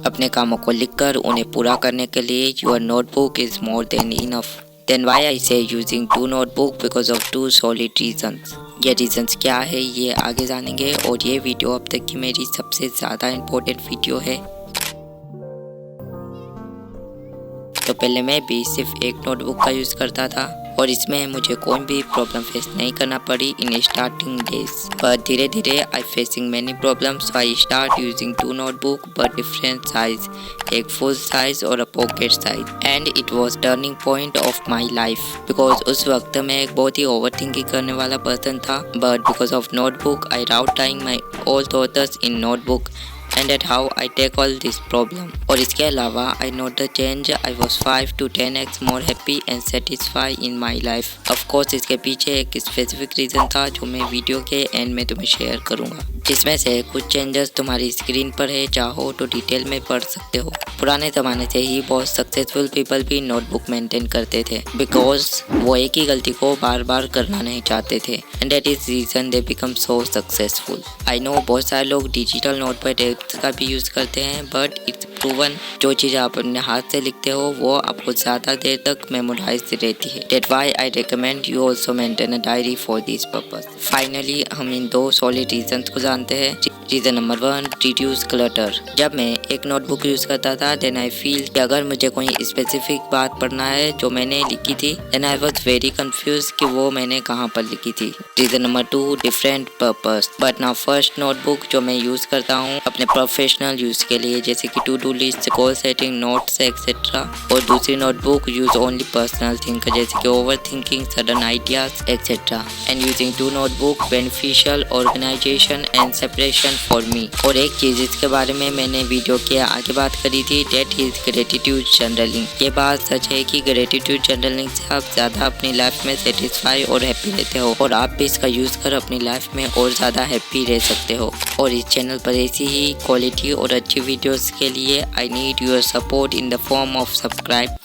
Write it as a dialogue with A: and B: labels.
A: अपने कामों को लिखकर उन्हें पूरा करने के लिए your notebook is more than enough. Then why I say using two notebook because of two solid reasons. ये रीजंस क्या है ये आगे जानेंगे, और ये वीडियो अब तक की मेरी सबसे ज़्यादा इम्पोर्टेंट वीडियो है। तो पहले मैं भी सिर्फ एक नोटबुक का यूज़ करता था और इसमें मुझे कोई भी प्रॉब्लम फेस नहीं करना पड़ी इन स्टार्टिंग डेज, पर धीरे धीरे I facing many problems. I start using two notebook but different size, एक फुल साइज और a pocket size, and it was turning point of my life because उस वक्त मैं एक बहुत ही ओवर थिंकिंग करने वाला पर्सन था। But because of notebook I route down my all thoughts in notebook and at how I tackle this problem। और इसके अलावा I note the change, I was 5 to 10x more happy and satisfied in my life। Of course इसके पीछे एक specific reason था जो मैं video के एंड में तुम्हें शेयर करूँगा, जिसमें से कुछ चेंजेस तुम्हारी स्क्रीन पर है, चाहो तो डिटेल में पढ़ सकते हो। पुराने ज़माने से ही बहुत सक्सेसफुल पीपल भी नोटबुक मेंटेन करते थे बिकॉज वो एक ही गलती को बार बार करना नहीं चाहते थे, and that is reason they become so successful. I know बहुत सारे लोग डिजिटल नोटपैड का भी यूज़ करते हैं, बट इट्स प्रूवन जो चीज़ आप अपने हाथ से लिखते हो वो आपको ज़्यादा देर तक मेमोराइज रहती है। That why I recommend you also maintain a diary for this purpose. Finally हम इन दो सॉलिड रीजंस को जानते हैं। Reason number 1, reduce clutter. जब मैं एक नोटबुक यूज़ करता था देन आई फील कि अगर मुझे कोई स्पेसिफिक बात पढ़ना है जो मैंने लिखी थी then I was very confuse कि वो मैंने कहाँ पर लिखी थी। Reason number 2, different purpose. But now first notebook जो मैं यूज़ करता हूँ अपने प्रोफेशनल यूज़ के लिए, जैसे कि to do list, goal setting, notes etcetera, और दूसरी notebook use only personal thing जैसे कि over thinking, sudden ideas etcetera. And using two notebook beneficial organisation and separation for me. और एक चीज़ इसके बारे में मैंने वीडियो के आगे बात करी थी, डेट इज ग्रेटिट्यूड जर्नलिंग। ये बात सच है कि ग्रेटिट्यूड जर्नलिंग से आप ज़्यादा अपनी लाइफ में सेटिस्फाई और हैप्पी रहते हो, और आप भी इसका यूज़ कर अपनी लाइफ में और ज़्यादा हैप्पी रह सकते हो। और इस चैनल पर ऐसी ही क्वालिटी और अच्छी वीडियोस के लिए I need your support in the form of subscribe.